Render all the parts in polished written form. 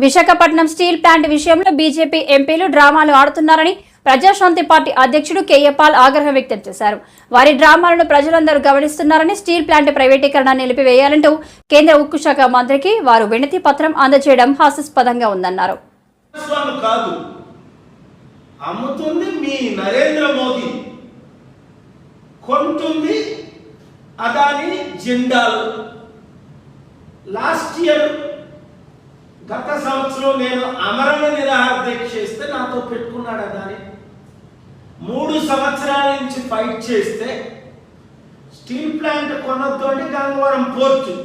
Visakhapatnam steel plant విషయంలో BJP ఎంపీలు డ్రామాలు ఆడుతున్నారని ప్రజాశాంతి పార్టీ అధ్యక్షుడు కేఏ పాల్ ఆగ్రహం వ్యక్తం చేశారు. వారి డ్రామాలను ప్రజలందరూ గమనిస్తున్నారని, స్టీల్ ప్లాంట్ ప్రైవేటీకరణ నిలిపివేయాలంటూ కేంద్ర ఉక్కు శాఖ మంత్రికి వారు వినతి పత్రం అందజేయడం హాస్యాస్పదంగా ఉందన్నారు. అమ్ముతుంది మీ నరేంద్ర మోదీ, కొంటుంది అదాని జిందాల్. లాస్ట్ ఇయర్ గత సంవత్సరం నేను అమరణ నిరాహార దీక్ష చేస్తే నాతో పెట్టుకున్నాడు అదాని. 3 సంవత్సరాల నుంచి ఫైట్ చేస్తే స్టీల్ ప్లాంట్ కొనొద్దు అంటే గంగవరం పోర్టు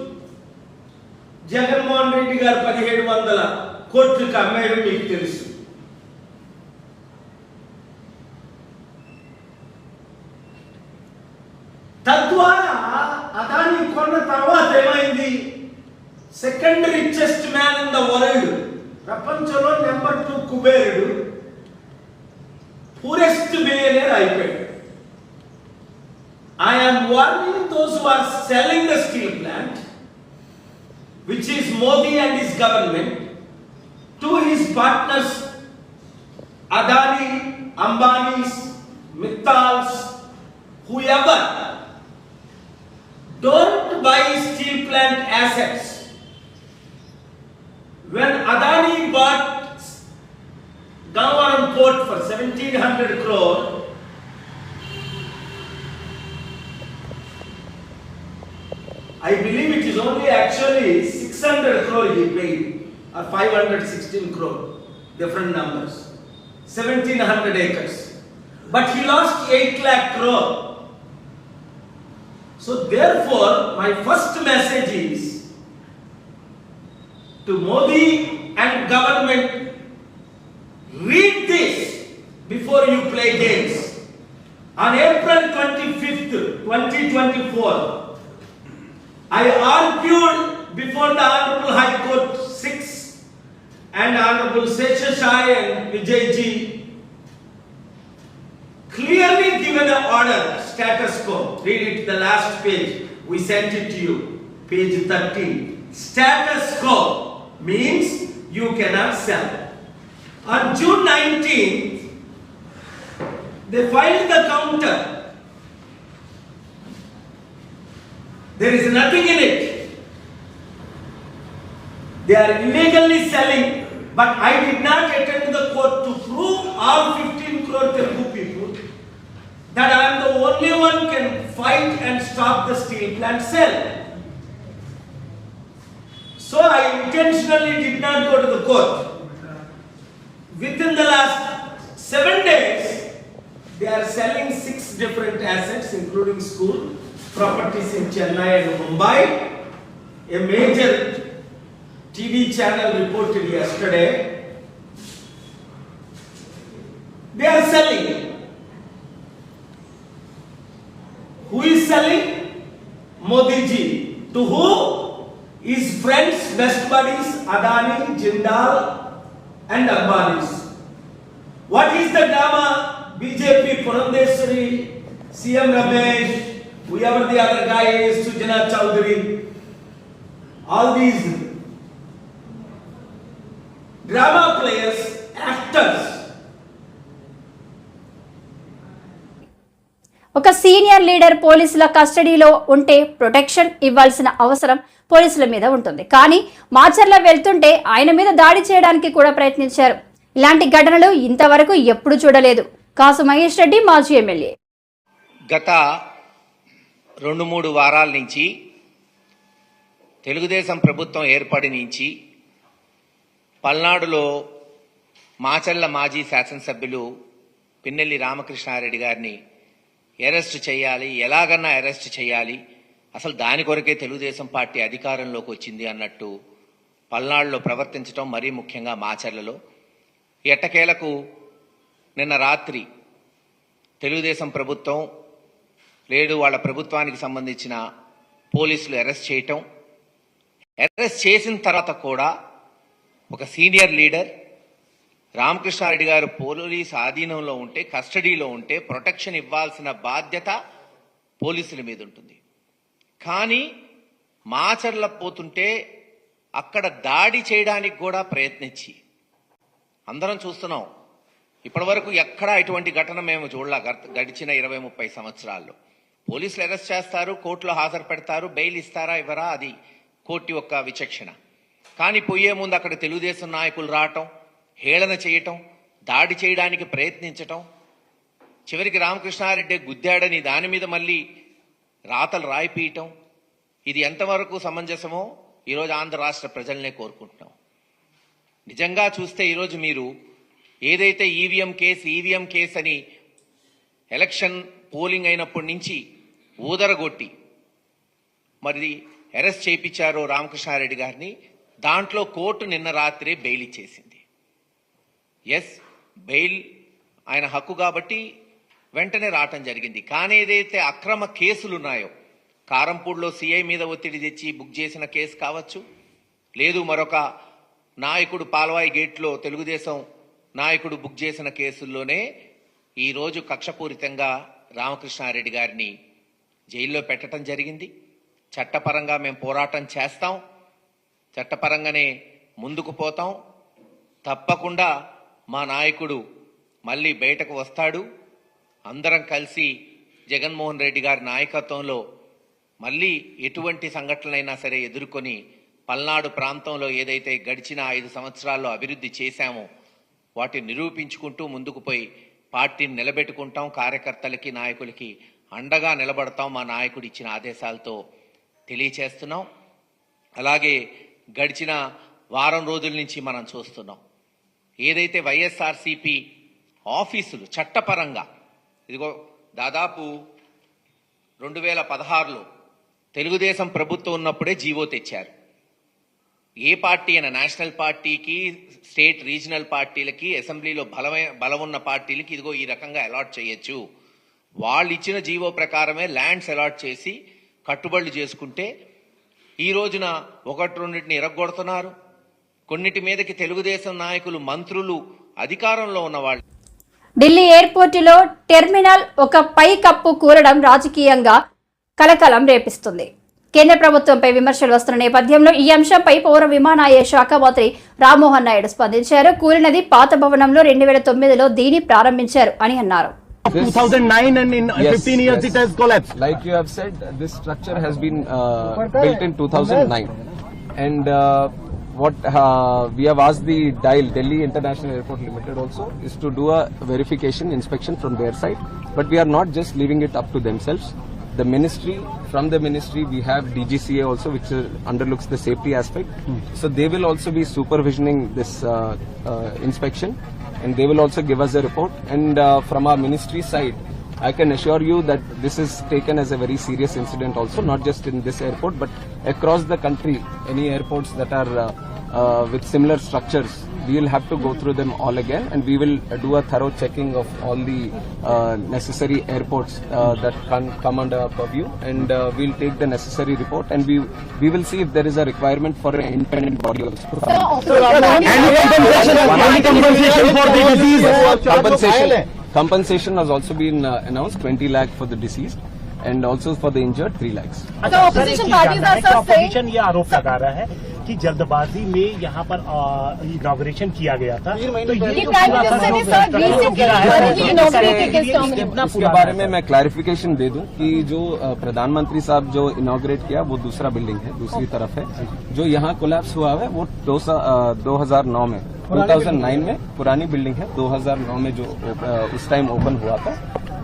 జగన్మోహన్ రెడ్డి గారు 1700 కోట్లకు అమ్మాడు, మీకు తెలుసు. తద్వారా అదాని కొన్న తర్వాత ఏమైంది? Second richest man in the world, ప్రపంచంలో నెంబర్ 2 కుబేరుడు, పూరెస్ట్ బిలియనర్ అయిపోయాడు. I am warning those who are selling the steel plant, which is Modi and his government, to his partners Adani, Ambanis, Mittals, whoever. Don't buy steel plant assets. When Adani bought Gangavaram port for 1700 crore, I believe it is only actually 600 crore he paid, or 516 crore, different numbers, 1700 acres. But he lost 8 lakh crore. So therefore, my first message is to Modi and government, read this before you play games. On April 25th, 2024, I argued before the Honorable High Court 6 and Honorable Seshashai and Vijayji, clearly given an order, status quo. Read it, the last page. We sent it to you, page 13. Status quo means you cannot sell. On June 19th, they filed the counter. There is nothing in it. They are illegally selling, but I did not attend the court to prove all 15 crore Telugu people that I am the only one can fight and stop the steel plant sale. So I intentionally did not go to the court. Within the last 7 days, they are selling 6 different assets, including school properties in Chennai and Mumbai. A major TV channel reported yesterday. They are selling. Who is selling? Modi ji. To who? His friends, best buddies, Adani, Jindal and Ambanis. What is the drama? BJP, Purandeswari, CM Ramesh, whoever the other guy is, Sujana Chowdhury, all these drama players, actors. ఒక senior leader పోలీసుల కస్టడీలో ఉంటే protection ఇవ్వాల్సిన అవసరం పోలీసుల మీద ఉంటుంది. కానీ మాచర్ల వెళ్తుంటే ఆయన మీద దాడి చేయడానికి కూడా ప్రయత్నించారు. ఇలాంటి ఘటనలు ఇంతవరకు ఎప్పుడు చూడలేదు. కాసు మహేష్ రెడ్డి, మాజీ ఎమ్మెల్యే. గత 2-3 వారాల నుంచి తెలుగుదేశం ప్రభుత్వం ఏర్పడి నుంచి పల్నాడులో మాచర్ల మాజీ శాసనసభ్యులు పిన్నెల్లి రామకృష్ణారెడ్డి గారిని అరెస్ట్ చేయాలి, ఎలాగన్నా అరెస్ట్ చేయాలి, అసలు దాని కొరకే తెలుగుదేశం పార్టీ అధికారంలోకి వచ్చింది అన్నట్టు పల్నాడులో ప్రవర్తించడం, మరీ ముఖ్యంగా మాచర్లలో. ఎట్టకేలకు నిన్న రాత్రి తెలుగుదేశం ప్రభుత్వం లేడు వాళ్ళ ప్రభుత్వానికి సంబంధించిన పోలీసులు అరెస్ట్ చేయటం, అరెస్ట్ చేసిన తర్వాత కూడా ఒక సీనియర్ లీడర్ రామకృష్ణారెడ్డి గారు పోలీసు ఆధీనంలో ఉంటే, కస్టడీలో ఉంటే ప్రొటెక్షన్ ఇవ్వాల్సిన బాధ్యత పోలీసుల మీద ఉంటుంది. కానీ మాచర్ల పోతుంటే అక్కడ దాడి చేయడానికి కూడా ప్రయత్నించి అందరం చూస్తున్నాం. ఇప్పటివరకు ఎక్కడా ఇటువంటి ఘటన మేము చూడలా గడిచిన 20-30 సంవత్సరాల్లో. పోలీసులు అరెస్ట్ చేస్తారు, కోర్టులో హాజరు పెడతారు, బెయిల్ ఇస్తారా ఇవ్వరా అది కోర్టు యొక్క విచక్షణ. కానీ పోయే ముందు అక్కడ తెలుగుదేశం నాయకులు రావటం, హేళన చేయటం, దాడి చేయడానికి ప్రయత్నించటం, చివరికి రామకృష్ణారెడ్డి గుద్దాడని దాని మీద మళ్ళీ రాతలు రాయిపీయటం, ఇది ఎంతవరకు సమంజసమో ఈరోజు ఆంధ్ర రాష్ట్ర ప్రజలనే కోరుకుంటున్నాం. నిజంగా చూస్తే ఈరోజు మీరు ఏదైతే ఈవీఎం కేసు అని ఎలక్షన్ పోలింగ్ అయినప్పటి నుంచి ఊదరగొట్టి మరి అరెస్ట్ చేయించారో రామకృష్ణారెడ్డి గారిని, దాంట్లో కోర్టు నిన్న రాత్రే బెయిల్ ఇచ్చేసింది. ఎస్, బెయిల్ ఆయన హక్కు కాబట్టి వెంటనే రావటం జరిగింది. కానీ ఏదైతే అక్రమ కేసులు ఉన్నాయో, కారంపూడిలో సిఐ మీద ఒత్తిడి తెచ్చి బుక్ చేసిన కేసు కావచ్చు, లేదు మరొక నాయకుడు పాల్వాయి గేట్లో తెలుగుదేశం నాయకుడు బుక్ చేసిన కేసుల్లోనే ఈరోజు కక్షపూరితంగా రామకృష్ణారెడ్డి గారిని జైల్లో పెట్టడం జరిగింది. చట్టపరంగా మేము పోరాటం చేస్తాం, చట్టపరంగానే ముందుకు పోతాం. తప్పకుండా మా నాయకుడు మళ్ళీ బయటకు వస్తాడు. అందరం కలిసి జగన్మోహన్ రెడ్డి గారి నాయకత్వంలో మళ్ళీ ఎటువంటి సంఘటనలైనా సరే ఎదుర్కొని పల్నాడు ప్రాంతంలో ఏదైతే గడిచిన 5 సంవత్సరాల్లో అభివృద్ధి చేశామో వాటిని నిరూపించుకుంటూ ముందుకు పోయి పార్టీని నిలబెట్టుకుంటాం. కార్యకర్తలకి నాయకులకి అండగా నిలబడతాం మా నాయకుడు ఇచ్చిన ఆదేశాలతో తెలియచేస్తున్నాం. అలాగే గడిచిన వారం రోజుల నుంచి మనం చూస్తున్నాం ఏదైతే వైఎస్ఆర్సీపీ ఆఫీసులు చట్టపరంగా ఇదిగో దాదాపు 2016లో తెలుగుదేశం ప్రభుత్వం ఉన్నప్పుడే జీవో తెచ్చారు. ఏ పార్టీ అయినా నేషనల్ పార్టీకి, స్టేట్ రీజనల్ పార్టీలకి, అసెంబ్లీలో బలం ఉన్న పార్టీలకి ఇదిగో ఈ రకంగా అలాట్ చేయొచ్చు. వాళ్ళు ఇచ్చిన జీవో ప్రకారమే ల్యాండ్స్ అలాట్ చేసి కట్టుబడులు చేసుకుంటే ఈ రోజున 1-2 ఇరగొడుతున్నారు. కొన్నిటి మీదకి తెలుగుదేశం నాయకులు, మంత్రులు, అధికారంలో ఉన్న వాళ్ళు. ఢిల్లీ ఎయిర్పోర్టులో టెర్మినల్ ఒక పై కప్పు కూలడం రాజకీయంగా కలకలం రేపిస్తుంది. కేంద్ర ప్రభుత్వంపై విమర్శలు వస్తున్న నేపథ్యంలో ఈ అంశంపై పౌర విమానయాన శాఖ మంత్రి రామ్మోహన్ నాయుడు స్పందించారు. కూలినది పాత భవనంలో 2009లో దీన్ని ప్రారంభించారు అని అన్నారు. 2009 and in 15 years it has collapsed. Like you have said, this structure has been built in 2009, and what we have asked the DIAL, Delhi International Airport Limited, also is to do a verification inspection from their side. But we are not just leaving it up to themselves. The ministry, from the ministry, we have DGCA also, which underlooks the safety aspect. So they will also be supervisioning this inspection, and they will also give us a report. And from our ministry side, I can assure you that this is taken as a very serious incident also, not just in this airport, but across the country. Any airports that are with similar structures, we will have to go through them all again, and we will do a thorough checking of all the necessary airports that can come under our purview, and we'll take the necessary report, and we will see if there is a requirement for an independent body also. Compensation has also been announced, 20 lakh for the deceased, and also for the injured 3 lakhs. So opposition ये आरोप लगा रहा है कि जल्दबाजी में यहाँ पर इनॉग्रेशन किया गया था, तो इसके बारे में मैं क्लैरिफिकेशन दे दूं कि जो प्रधानमंत्री साहब जो इनॉग्रेट किया वो दूसरा बिल्डिंग है, दूसरी तरफ है. जो यहाँ कोलैप्स हुआ है वो 2009 में पुरानी बिल्डिंग है. 2009 में जो उस टाइम ओपन हुआ था,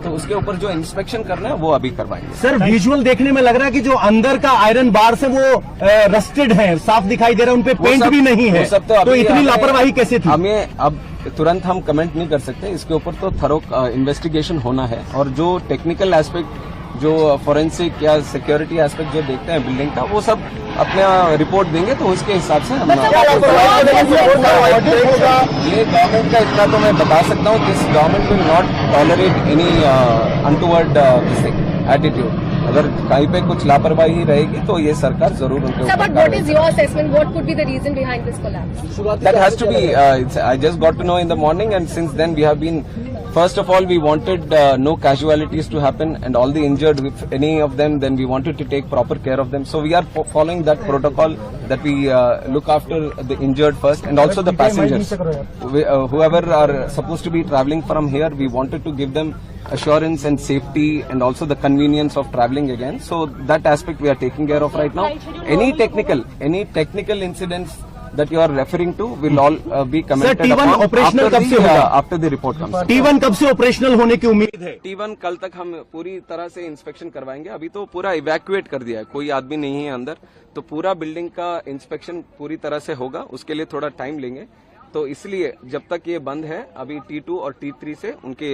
तो उसके ऊपर जो इंस्पेक्शन करना है वो अभी करवाएंगे. सर, विजुअल देखने में लग रहा है कि जो अंदर का आयरन बार से वो रस्टेड है, साफ दिखाई दे रहा है, उनपे पेंट भी नहीं है. तो इतनी लापरवाही कैसे थी? हमें अब तुरंत हम कमेंट नहीं कर सकते. इसके ऊपर तो थरो इन्वेस्टिगेशन होना है, और जो टेक्निकल एस्पेक्ट, जो फॉरेंसिक या सिक्योरिटी एस्पेक्ट जो देखते हैं बिल्डिंग का, वो सब अपना रिपोर्ट देंगे, तो उसके हिसाब से हम ये गवर्नमेंट का इतना तो मैं बता सकता हूँ, this government will not tolerate any untoward attitude. अगर कहीं पे कुछ लापरवाही रहेगी तो ये सरकार जरूर उनके ऊपर. But what is your assessment? What could be the reason behind this collapse? That has to be. I just got to know in the morning, and since then we have been First of all, we wanted no casualties to happen, and all the injured, if any of them, then we wanted to take proper care of them. So we are following that protocol that we look after the injured first, and also the passengers. Whoever are supposed to be traveling from here, we wanted to give them assurance and safety, and also the convenience of traveling again. So that aspect we are taking care of right now. Any technical incidents that you are referring to will all be commented T1 upon operational कब से होगा? after the report comes. T1 कब से operational होने की उम्मीद है? T1 कल तक हम पूरी तरह से इंस्पेक्शन करवाएंगे. अभी तो पूरा इवैक्यूएट कर दिया है, कोई आदमी नहीं है अंदर, तो पूरा बिल्डिंग का इंस्पेक्शन पूरी तरह से होगा. उसके लिए थोड़ा टाइम लेंगे, तो इसलिए जब तक ये बंद है, अभी T2 और T3 से उनके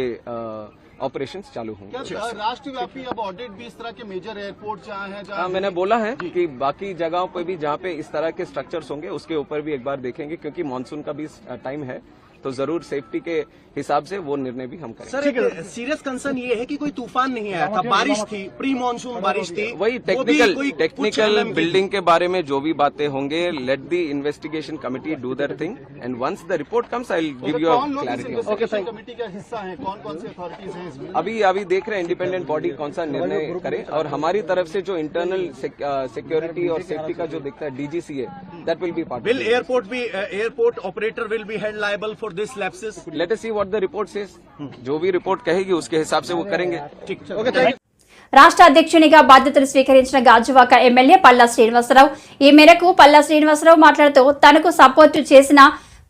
ऑपरेशंस चालू होंगे. राष्ट्रव्यापी अब ऑडिट भी इस तरह के मेजर एयरपोर्ट जहाँ है, जहाँ मैंने बोला है कि बाकी जगहों पर भी जहाँ पे इस तरह के स्ट्रक्चर्स होंगे उसके ऊपर भी एक बार देखेंगे, क्योंकि मानसून का भी टाइम है, तो जरूर सेफ्टी के हिसाब से वो निर्णय भी हम करेंगे. सर, एक सीरियस कंसर्न ये है कि कोई तूफान नहीं आया था, बारिश थी, प्री मानसून बारिश थी. वही टेक्निकल बिल्डिंग के बारे में जो भी बातें होंगे, let the investigation committee do their thing, and once the report comes I will give you a clarity. Committee का हिस्सा है, कौन कौन सी अथॉरिटीज हैं इसमें? अभी देख रहे हैं इंडिपेंडेंट बॉडी कौन सा निर्णय करे, और हमारी तरफ से जो इंटरनल सिक्योरिटी और सेफ्टी का जो दिखता है DGC है, that will be part. Will airport operator will be held liable for this lapses? Let us see what the report says. जो भी रिपोर्ट कहेगी उसके हिसाब से वो करेंगे. రాష్ట్ర అధ్యక్షునిగా బాధ్యతలు స్వీకరించిన గాజువాక ఎమ్మెల్యే పల్లా శ్రీనివాసరావు ఈ మేరకు పల్లా శ్రీనివాసరావు మాట్లాడుతూ తనకు సపోర్టు చేసిన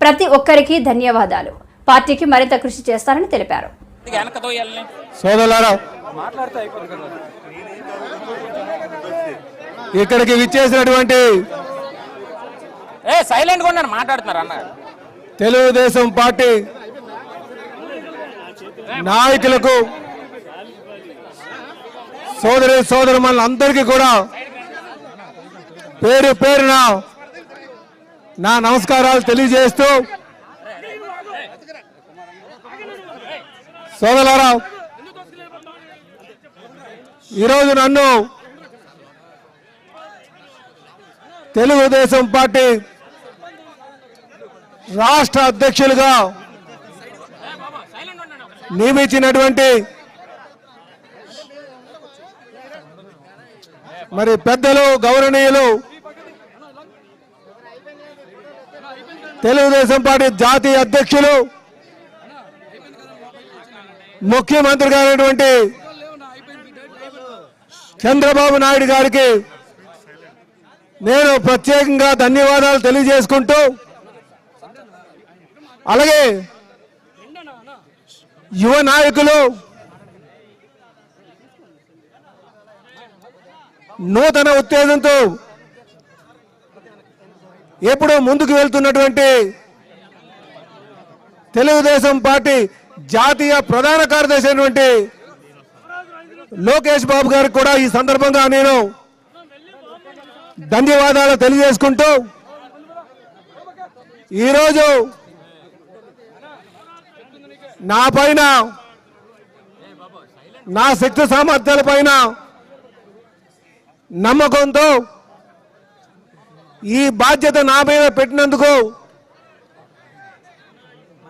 ప్రతి ఒక్కరికి ధన్యవాదాలు, పార్టీకి మరింత కృషి చేస్తారని తెలిపారు. సోదరులారా, ఇక్కడికి విచ్చేసినటువంటి సైలెంట్ గా ఉన్నాను మాట్లాడుతున్నారు అన్న తెలుగుదేశం పార్టీ నాయకులకు, సోదరులందరికీ కూడా పేరు పేరున నా నమస్కారాలు తెలియజేస్తూ, సోదరులారా, ఈరోజు నన్ను తెలుగుదేశం పార్టీ రాష్ట్ర అధ్యక్షులుగా నియమించినటువంటి మరి పెద్దలు, గౌరవనీయులు తెలుగుదేశం పార్టీ జాతీయ అధ్యక్షులు, ముఖ్యమంత్రి గారైనటువంటి చంద్రబాబు నాయుడు గారికి నేను ప్రత్యేకంగా ధన్యవాదాలు తెలియజేసుకుంటూ, అలాగే యువ నాయకులు, నూతన ఉత్తేజంతో ఎప్పుడూ ముందుకు వెళ్తున్నటువంటి తెలుగుదేశం పార్టీ జాతీయ ప్రధాన కార్యదర్శి అయినటువంటి లోకేష్ బాబు గారికి కూడా ఈ సందర్భంగా నేను ధన్యవాదాలు తెలియజేసుకుంటూ, ఈరోజు నా పైన, నా శక్తి సామర్థ్యాల పైన నమ్మకంతో ఈ బాధ్యత నా మీద పెట్టినందుకు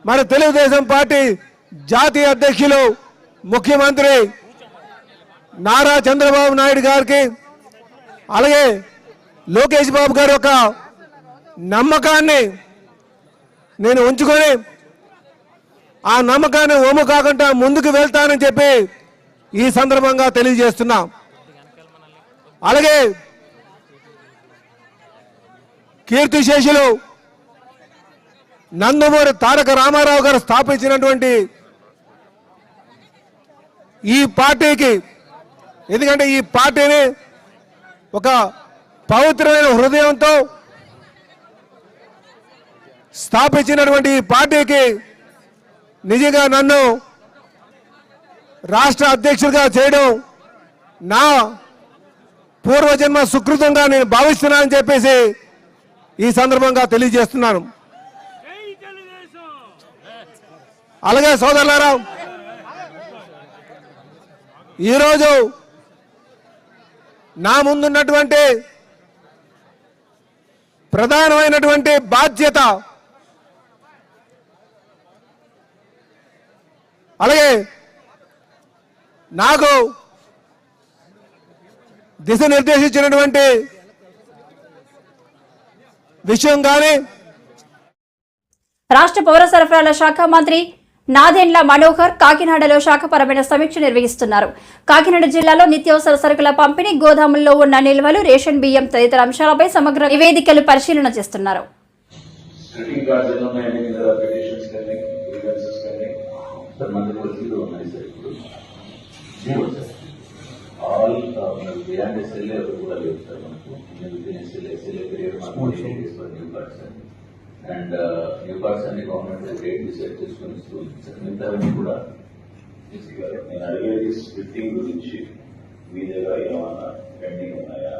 మన తెలుగుదేశం పార్టీ జాతీయ అధ్యక్షులు, ముఖ్యమంత్రి నారా చంద్రబాబు నాయుడు గారికి, అలాగే లోకేష్ బాబు గారి యొక్క నమ్మకాన్ని నేను ఉంచుకొని ఆ నమ్మకాన్ని ఒమ్ము కాకుండా ముందుకు వెళ్తానని చెప్పి ఈ సందర్భంగా తెలియజేస్తున్నా. అలాగే కీర్తిశేషులు నందమూరి తారక రామారావు గారు స్థాపించినటువంటి ఈ పార్టీకి, ఎందుకంటే ఈ పార్టీని ఒక పవిత్రమైన హృదయంతో స్థాపించినటువంటి ఈ పార్టీకి నిజంగా నన్ను రాష్ట్ర అధ్యక్షుడిగా చేయడం నా పూర్వజన్మ సుకృతంగా నేను భావిస్తున్నానని చెప్పేసి ఈ సందర్భంగా తెలియజేస్తున్నాను. అలాగే సోదరులారా, ఈరోజు నా ముందున్నటువంటి ప్రధానమైనటువంటి బాధ్యత అలాగే నాకు దిశనిర్దేశించినటువంటి విషయం కానీ రాష్ట్ర పౌర సరఫరాల శాఖ మంత్రి నాదెండ్ల మనోహర్ కాకినాడలో శాఖపరమైన సమీక్ష నిర్వహిస్తున్నారు. కాకినాడ జిల్లాలో నిత్యావసర సరుకుల పంపిణీ, గోదాముల్లో ఉన్న నిల్వలు, రేషన్ బియ్యం తదితర అంశాలపై సమగ్ర నివేదికలు పరిశీలన చేస్తున్నారు. అండ్ న్యూ కార్డ్స్ అన్ని గవర్నమెంట్ రేట్ డిసైడ్ చేసుకుని మిగతావన్నీ కూడా నేను అడిగేది స్ప్లిట్టింగ్ గురించి మీ దగ్గర ఏమన్నా పెండింగ్ ఉన్నాయా?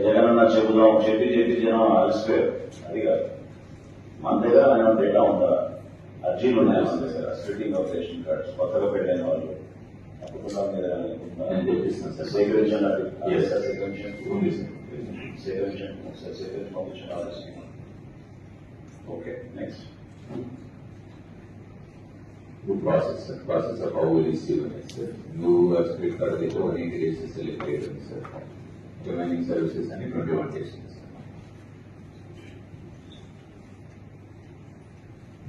జగన్ చెబుదాం చెప్పి జనం అలసిపోయారు. అది కాదు, మన దగ్గర ఏమైనా డేటా ఉందా? అర్జీలు ఉన్నాయా మన దగ్గర? స్ప్లిట్టింగ్ ఆఫ్ రేషన్ కార్డ్స్ కొత్తగా పెట్టిన వాళ్ళు కుటుంబం మీద నేను చెప్పిస్తున్నాను sir. సేకరించండి Okay, next. Good process, sir. Process of how we receive it, sir. You have split card with 180 days is selected, sir. Remaining services and 21 days.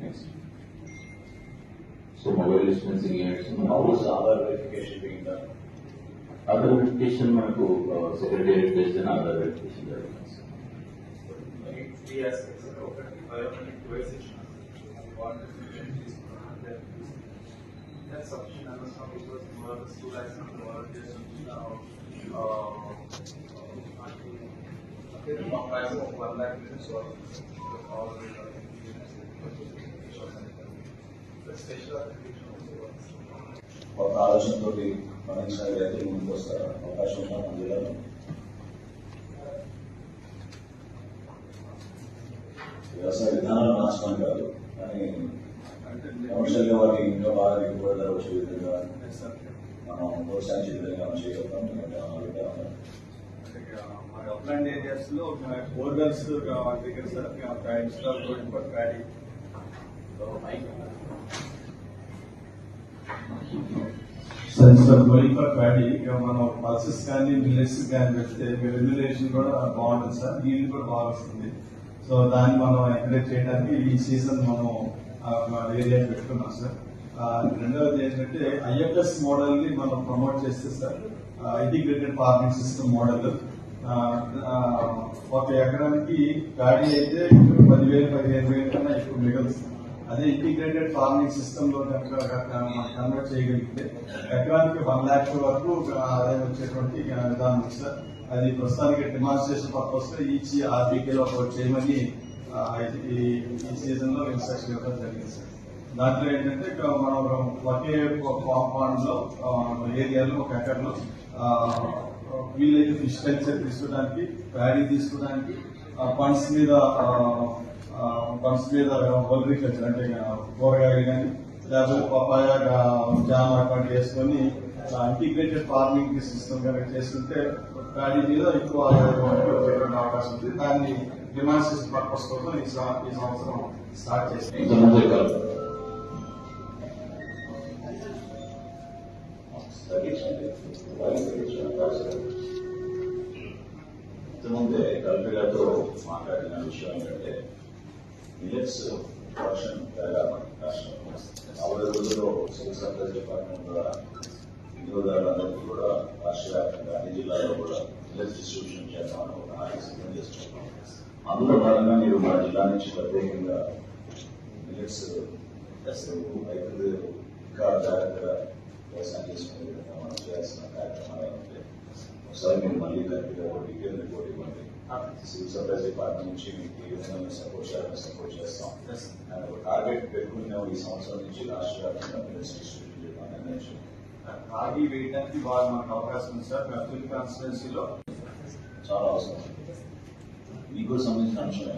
Next. So mobile dispensing units, how is Aadhaar verification being done? Aadhaar verification, మనకు secretariat based on Aadhaar verification జరుగుతుంది, sir. Three aspects of biometric coercion. That's sufficient as of because more of the 2 lakhs of volunteers price of 1 lakh so all the special application ఒక ఆలోచనతో మరణించిన అయితే ముందుకు వస్తారు అవకాశం ఉన్న జిల్లాలో వ్యవసాయ విధానాలు నాశనం కాదు, కానీ కమర్షియల్గా వాటికి ఇంకా బాగా ఎక్కువ ధర వచ్చే విధంగా మనం ప్రోత్సహించే విధంగా మనం చేయగలుగుతాం. మన అప్లాండ్ ఏరియాస్ లో బోర్వెల్స్ దగ్గర sir install road for paddy sir going for paddy మనం పల్సెస్ కానీ మిల్లెట్స్ కానీ పెడితే రెమ్యులేషన్ కూడా బాగుంటుంది సార్, ఈల్డ్ కూడా బాగా వస్తుంది. సో దాన్ని మనం ఎంకరేజ్ చేయడానికి ఈ సీజన్ మనం ఏరియా పెట్టుకున్నాం సార్. రెండవది ఏంటంటే ఐఎఫ్ఎస్ మోడల్ ని మనం ప్రమోట్ చేస్తే sir integrated farming system model ఒక ఎకరానికి గాడి అయితే 10,000-15,000 కన్నా ఎక్కువ మిగులుతుంది. అదే ఇంటిగ్రేటెడ్ ఫార్మింగ్ సిస్టమ్ లో కనుక కన్వర్ట్ చేయగలిగితే ఎకరానికి 1 lakh వరకు ఆదాయం వచ్చేటువంటి విధానం సార్. అది ప్రస్తుతానికి డెమాన్స్ట్రేషన్ పర్పస్ ఈచ్ ఆర్బీకేలో చేయమని ఈ సీజన్ లో ఇన్స్ట్రక్షన్ ఇవ్వడం జరిగింది సార్. దాంట్లో ఏంటంటే మనం ఒకే కాంపౌండ్ లో ఏరియాలో ఒక ఎకర్లో వీలైతే ఫిష్ కల్చర్ తీసుకోవడానికి, ప్యాడీ తీసుకోవడానికి, ఫండ్స్ మీద అగ్రికల్చర్ అంటే కూరగాయలు కానీ లేకపోతే పపాయ, జామ అటువంటి వేసుకొని ఇంటిగ్రేటెడ్ ఫార్మింగ్ సిస్టమ్ కనుక చేసుకుంటే ప్యాడీ మీద ఎక్కువ ఆదాయం అవకాశం ఉంది. దాన్ని డిమాన్స్ట్రేషన్ పర్పస్ కోసం ఈ సంవత్సరం స్టార్ట్ చేస్తాం. ఇంతకుముందే కలెక్టర్ గారితో మాట్లాడిన విషయం ఏంటంటే మిల్లెట్స్ ప్రొడక్షన్ పెరగాలి రాష్ట్రంలో. 40 రోజుల్లో సివిల్ సప్లైస్ డిపార్ట్మెంట్ ద్వారా వినియోగదారులందరికీ కూడా రాష్ట్ర వ్యాప్తంగా అన్ని జిల్లాల్లో కూడా మిల్లెట్స్ డిస్ట్రిబ్యూషన్ చేద్దామని ఒక హామీ సిద్ధం చేస్తున్నాం. అందులో భాగంగా మీరు మా జిల్లా నుంచి ప్రత్యేకంగా మిల్లెట్స్ రైతులు ఇంకా జాగ్రత్తగా వ్యవసాయం చేసుకునే విధంగా మనం చేయాల్సిన కార్యక్రమాలు ఉంటాయి. ఒకసారి మీరు మళ్ళీ కరెక్ట్గా డీటెయిల్ రిపోర్ట్ ఇవ్వండి. సివిల్ సప్లైస్ డిపార్ట్మెంట్ నుంచి మీకు ఏ విధంగా సపోర్ట్ చేయాలని సపోర్ట్ చేస్తాం. అండ్ ఒక టార్గెట్ పెట్టుకుని ఈ సంవత్సరం నుంచి రాష్ట్ర వ్యాప్తంగా మిల్లెట్స్ డిస్ట్రిబ్యూషన్ చేయడానికి నిర్ణయించాం. రాగి వేయడానికి బాగా మనకు అవకాశం ఉంది సార్. అబ్దుల్ కాన్స్టిట్యున్సీలో చాలా అవసరం. మీకు సంబంధించిన అంశమే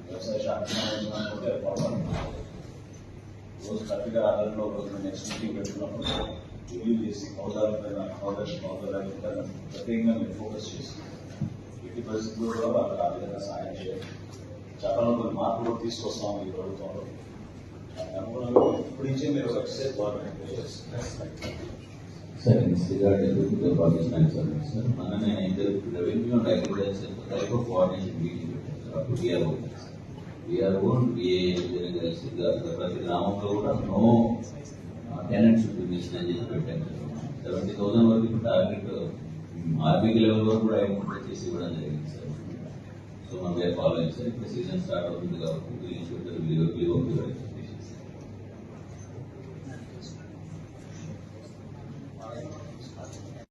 వ్యవసాయ శాఖ సంబంధించిన రోజు కరెక్ట్గా ఆధారంలో రోజున నెక్స్ట్ మీటింగ్ పెట్టుకున్నప్పుడు రివ్యూ చేసి కౌదాల ప్రత్యేకంగా మీరు ఫోకస్ చేసి ఎట్టి పరిస్థితుల్లో కూడా వాళ్ళకి ఆ విధంగా సహాయం చేయాలి. చట్టంలో కొన్ని మార్పులు తీసుకొస్తాము ఈ ప్రభుత్వంలో. ఇప్పుడు ఇచ్చే మీరు excise sir in this regard sir మననే ఇద్దరు revenue and agriculture type of coordination meeting పెట్టారు సార్ అప్పుడు వీఆర్ఓ ప్రతి గ్రామంలో కూడా నో టెనెంట్స్ బిజినెస్ అని చెప్పి పెట్టారు సార్ 70,000 వరకు ఇప్పుడు టార్గెట్ ఆర్బీకి లెవెల్ వరకు కూడా ఐడెంటిఫై చేసి ఇవ్వడం జరిగింది సార్. సో మనం ఫాలోయింగ్ సార్ ఇప్పుడు సీజన్ స్టార్ట్ అవుతుంది కాబట్టి